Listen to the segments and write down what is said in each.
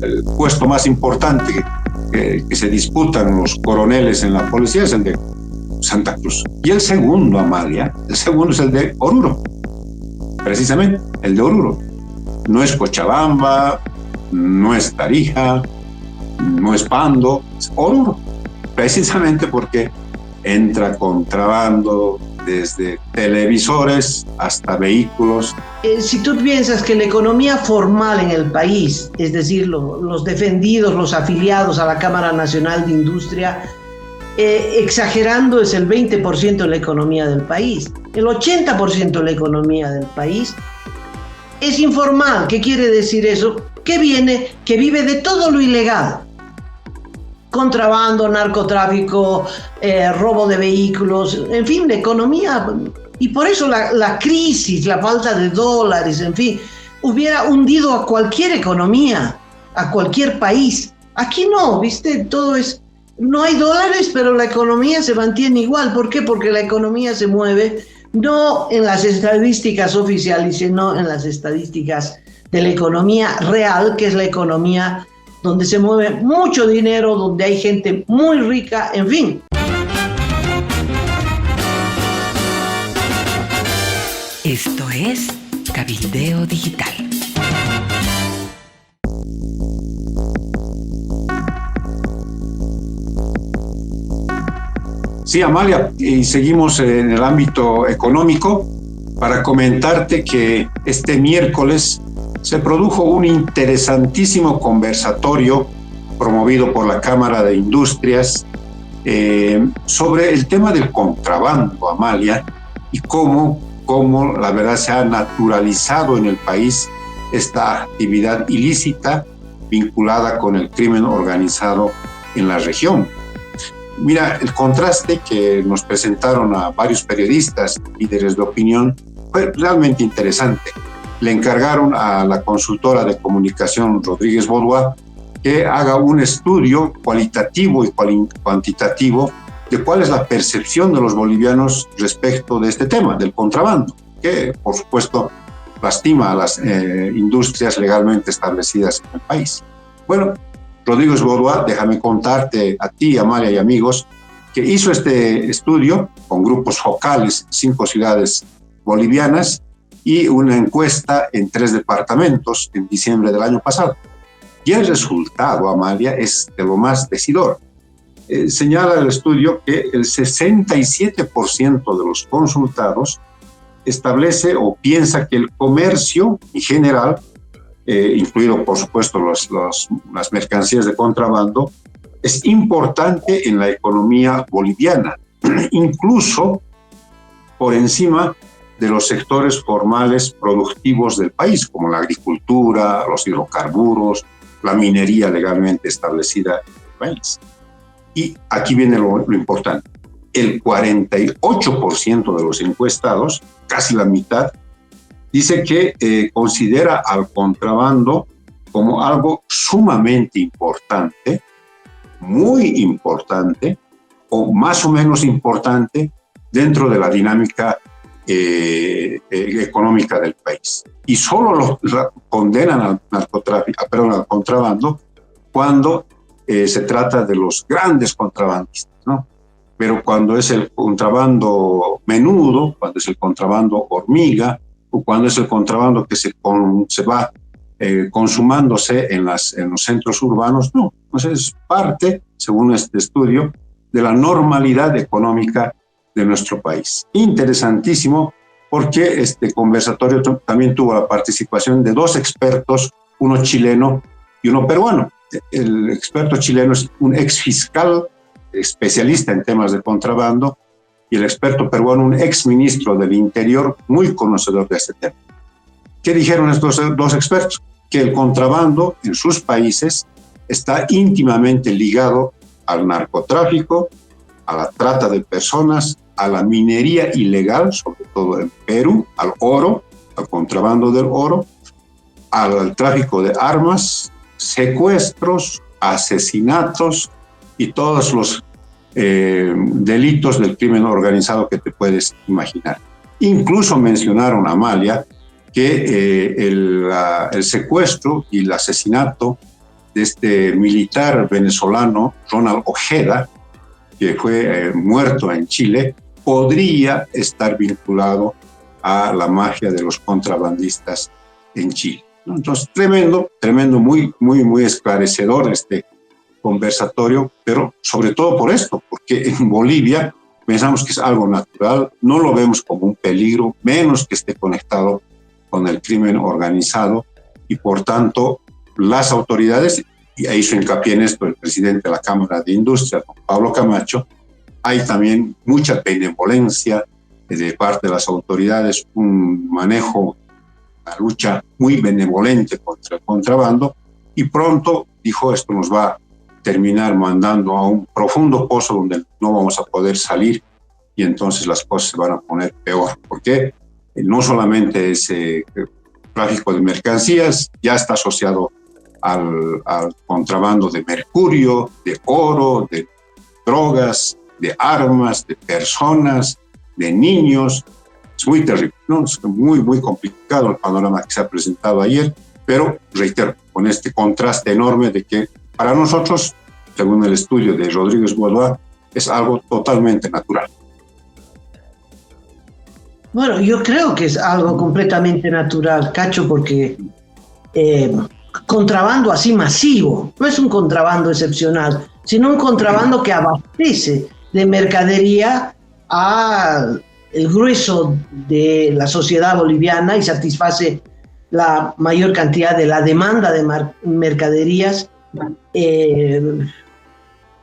el puesto más importante que se disputan los coroneles en la policía es el de Santa Cruz. Y el segundo, Amalia, el segundo es el de Oruro. Precisamente, el de Oruro. No es Cochabamba, no es Tarija, no es Pando, es Oruro. Precisamente porque entra contrabando desde televisores hasta vehículos. Si tú piensas que la economía formal en el país, es decir, los defendidos, los afiliados a la Cámara Nacional de Industria, exagerando es el 20% de la economía del país. El 80% de la economía del país es informal. ¿Qué quiere decir eso? Que vive de todo lo ilegal. Contrabando, narcotráfico, robo de vehículos, en fin, la economía. Y por eso la crisis, la falta de dólares, en fin, hubiera hundido a cualquier economía, a cualquier país. Aquí no, ¿viste? Todo es... No hay dólares, pero la economía se mantiene igual. ¿Por qué? Porque la economía se mueve no en las estadísticas oficiales, sino en las estadísticas de la economía real, que es la economía donde se mueve mucho dinero, donde hay gente muy rica, en fin. Esto es Cabildeo Digital. Sí, Amalia, y seguimos en el ámbito económico para comentarte que este miércoles se produjo un interesantísimo conversatorio promovido por la Cámara de Industrias sobre el tema del contrabando, Amalia, y cómo la verdad se ha naturalizado en el país esta actividad ilícita vinculada con el crimen organizado en la región. Mira, el contraste que nos presentaron a varios periodistas, líderes de opinión, fue realmente interesante. Le encargaron a la consultora de comunicación Rodríguez Bodois que haga un estudio cualitativo y cuantitativo de cuál es la percepción de los bolivianos respecto de este tema, del contrabando, que por supuesto lastima a las industrias legalmente establecidas en el país. Bueno, Rodríguez Bodois, déjame contarte a ti, Amalia y amigos, que hizo este estudio con grupos focales en 5 ciudades bolivianas y una encuesta en 3 departamentos en diciembre del año pasado. Y el resultado, Amalia, es de lo más decidor. Señala el estudio que el 67% de los consultados establece o piensa que el comercio en general, incluido por supuesto las mercancías de contrabando, es importante en la economía boliviana, incluso por encima de los sectores formales productivos del país, como la agricultura, los hidrocarburos, la minería legalmente establecida en el país. Y aquí viene lo importante. El 48% de los encuestados, casi la mitad, dice que considera al contrabando como algo sumamente importante, muy importante, o más o menos importante dentro de la dinámica económica del país. Y solo condenan al contrabando cuando se trata de los grandes contrabandistas, ¿no? Pero cuando es el contrabando menudo, cuando es el contrabando hormiga, o cuando es el contrabando que se va consumándose en los centros urbanos, no. Entonces es parte, según este estudio, de la normalidad económica de nuestro país. Interesantísimo, porque este conversatorio también tuvo la participación de 2 expertos, uno chileno y uno peruano. El experto chileno es un ex fiscal especialista en temas de contrabando, y el experto peruano, un ex ministro del Interior, muy conocedor de este tema. ¿Qué dijeron estos 2 expertos? Que el contrabando en sus países está íntimamente ligado al narcotráfico, a la trata de personas, a la minería ilegal, sobre todo en Perú, al oro, al contrabando del oro, al tráfico de armas, secuestros, asesinatos y todos los delitos del crimen organizado que te puedes imaginar. Incluso mencionaron, Amalia, que el secuestro y el asesinato de este militar venezolano, Ronald Ojeda, que fue muerto en Chile, podría estar vinculado a la mafia de los contrabandistas en Chile, ¿no? Entonces, tremendo, muy esclarecedor este conversatorio, pero sobre todo por esto, porque en Bolivia pensamos que es algo natural, no lo vemos como un peligro, menos que esté conectado con el crimen organizado, y por tanto las autoridades, y hizo hincapié en esto el presidente de la Cámara de Industria, Pablo Camacho, hay también mucha benevolencia de parte de las autoridades, un manejo, una lucha muy benevolente contra el contrabando, y pronto, dijo, esto nos va a terminar mandando a un profundo pozo donde no vamos a poder salir, y entonces las cosas se van a poner peor, porque no solamente ese tráfico de mercancías ya está asociado al contrabando de mercurio, de oro, de drogas, de armas, de personas, de niños. Es muy terrible, ¿no? Es muy complicado el panorama que se ha presentado ayer, pero reitero, con este contraste enorme de que para nosotros, según el estudio de Rodríguez Bodoá, es algo totalmente natural. Bueno, yo creo que es algo completamente natural, Cacho, porque contrabando así masivo, no es un contrabando excepcional, sino un contrabando que abastece de mercadería al grueso de la sociedad boliviana y satisface la mayor cantidad de la demanda de mercaderías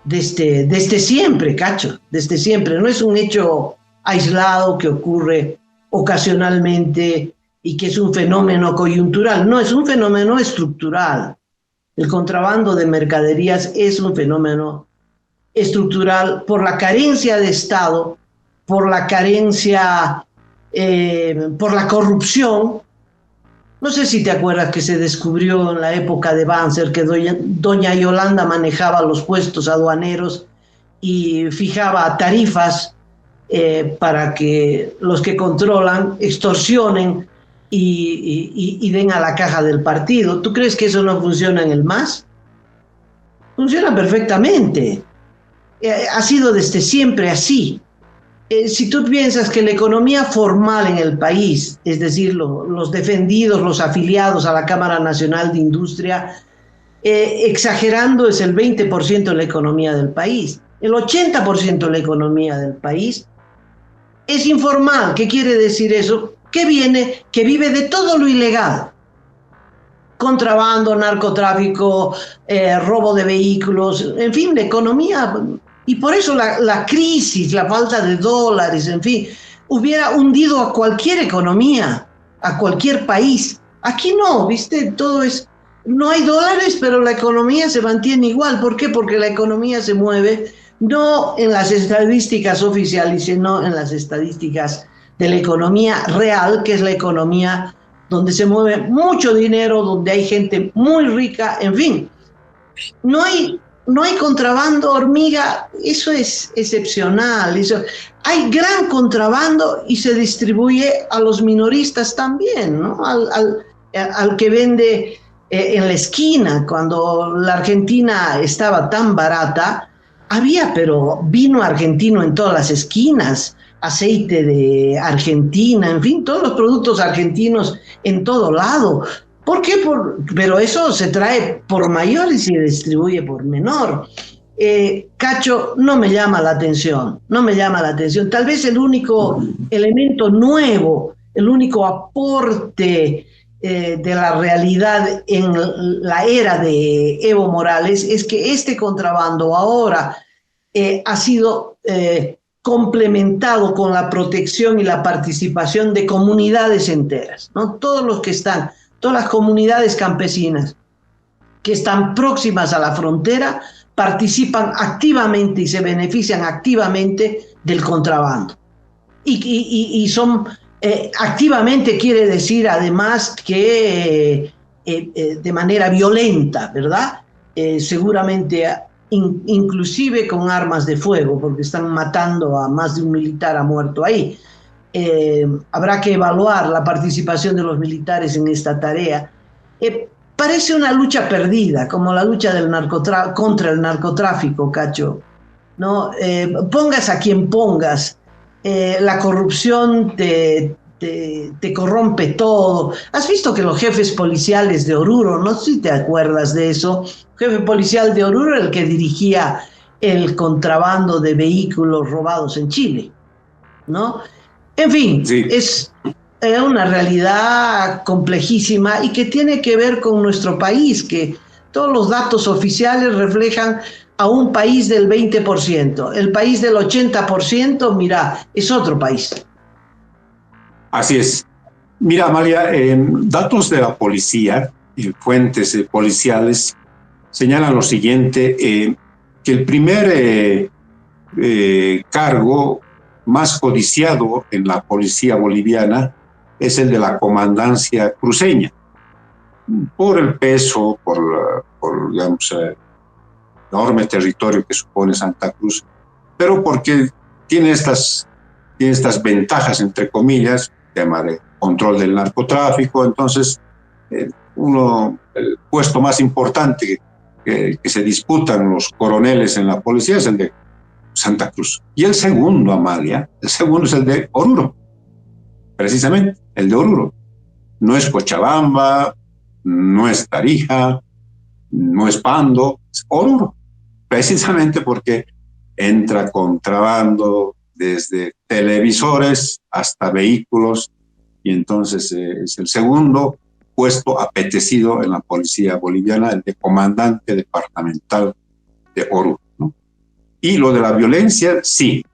desde siempre, Cacho, desde siempre. No es un hecho aislado que ocurre ocasionalmente y que es un fenómeno coyuntural, no, es un fenómeno estructural. El contrabando de mercaderías es un fenómeno estructural por la carencia de Estado, por la carencia, por la corrupción. No sé si te acuerdas que se descubrió en la época de Banzer que doña Yolanda manejaba los puestos aduaneros y fijaba tarifas para que los que controlan extorsionen y den a la caja del partido. ¿Tú crees que eso no funciona en el MAS? Funciona perfectamente. Ha sido desde siempre así. Si tú piensas que la economía formal en el país, es decir, los defendidos, los afiliados a la Cámara Nacional de Industria, exagerando es el 20% de la economía del país. El 80% de la economía del país es informal. ¿Qué quiere decir eso? Que vive de todo lo ilegal. Contrabando, narcotráfico, robo de vehículos, en fin, la economía. Y por eso la crisis, la falta de dólares, en fin, hubiera hundido a cualquier economía, a cualquier país. Aquí no, ¿viste? Todo es... No hay dólares, pero la economía se mantiene igual. ¿Por qué? Porque la economía se mueve no en las estadísticas oficiales, sino en las estadísticas de la economía real, que es la economía donde se mueve mucho dinero, donde hay gente muy rica, en fin. No hay contrabando hormiga, eso es excepcional. Hay gran contrabando y se distribuye a los minoristas también, ¿no? Al que vende en la esquina. Cuando la Argentina estaba tan barata, había pero vino argentino en todas las esquinas, aceite de Argentina, en fin, todos los productos argentinos en todo lado. ¿Por qué? Pero eso se trae por mayor y se distribuye por menor. Cacho, no me llama la atención. Tal vez el único elemento nuevo, el único aporte de la realidad en la era de Evo Morales es que este contrabando ahora ha sido complementado con la protección y la participación de comunidades enteras, ¿no? Todas las comunidades campesinas que están próximas a la frontera participan activamente y se benefician activamente del contrabando. Y son activamente, quiere decir además que de manera violenta, ¿verdad? Seguramente inclusive con armas de fuego, porque están matando a más de un militar, ha muerto ahí. habrá que evaluar la participación de los militares en esta tarea. Parece una lucha perdida, como la lucha del contra el narcotráfico, Cacho, ¿no? Pongas a quien pongas, la corrupción te corrompe todo. Has visto que los jefes policiales de Oruro, no sé si te acuerdas de eso, jefe policial de Oruro era el que dirigía el contrabando de vehículos robados en Chile, ¿no? En fin, Sí. es una realidad complejísima y que tiene que ver con nuestro país, que todos los datos oficiales reflejan a un país del 20%. El país del 80%, mira, es otro país. Así es. Mira, Amalia, datos de la policía y fuentes policiales señalan lo siguiente, que el primer cargo más codiciado en la policía boliviana es el de la comandancia cruceña, por el peso, por digamos, enorme territorio que supone Santa Cruz, pero porque tiene estas ventajas, entre comillas, tema de control del narcotráfico. Entonces, el puesto más importante que se disputan los coroneles en la policía es el de Santa Cruz. Y el segundo, Amalia, el segundo es el de Oruro, precisamente, el de Oruro. No es Cochabamba, no es Tarija, no es Pando, es Oruro, precisamente porque entra contrabando desde televisores hasta vehículos, y entonces es el segundo puesto apetecido en la policía boliviana, el de comandante departamental de Oruro, ¿no? Y lo de la violencia, sí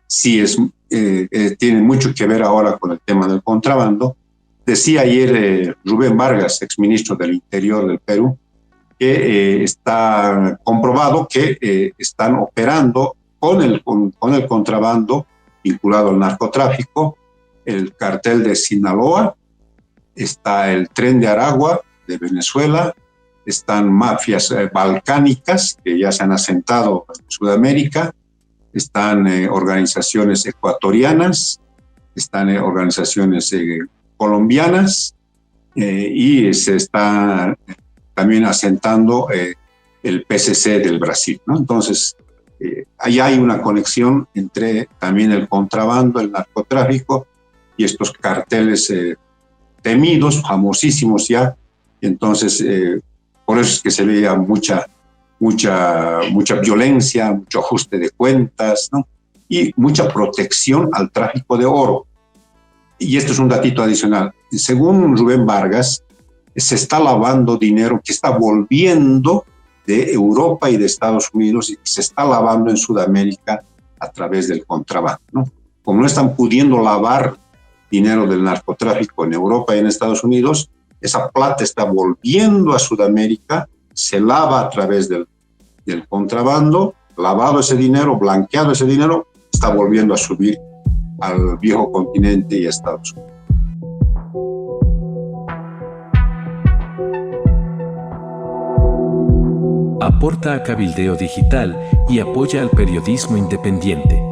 tiene mucho que ver ahora con el tema del contrabando. Decía ayer Rubén Vargas, exministro del Interior del Perú, que está comprobado que están operando con el contrabando vinculado al narcotráfico, el cartel de Sinaloa, está el Tren de Aragua de Venezuela, están mafias balcánicas que ya se han asentado en Sudamérica, están organizaciones ecuatorianas, están organizaciones colombianas, y se está también asentando el PCC del Brasil, ¿no? Entonces, ahí hay una conexión entre también el contrabando, el narcotráfico y estos carteles temidos, famosísimos ya. Entonces, por eso es que se veía mucha violencia, mucho ajuste de cuentas, ¿no? Y mucha protección al tráfico de oro. Y esto es un datito adicional. Según Rubén Vargas, se está lavando dinero que está volviendo de Europa y de Estados Unidos y que se está lavando en Sudamérica a través del contrabando, ¿no? Como no están pudiendo lavar dinero del narcotráfico en Europa y en Estados Unidos, esa plata está volviendo a Sudamérica, se lava a través del contrabando, lavado ese dinero, blanqueado ese dinero, está volviendo a subir al viejo continente y a Estados Unidos. Aporta a Cabildeo Digital y apoya al periodismo independiente.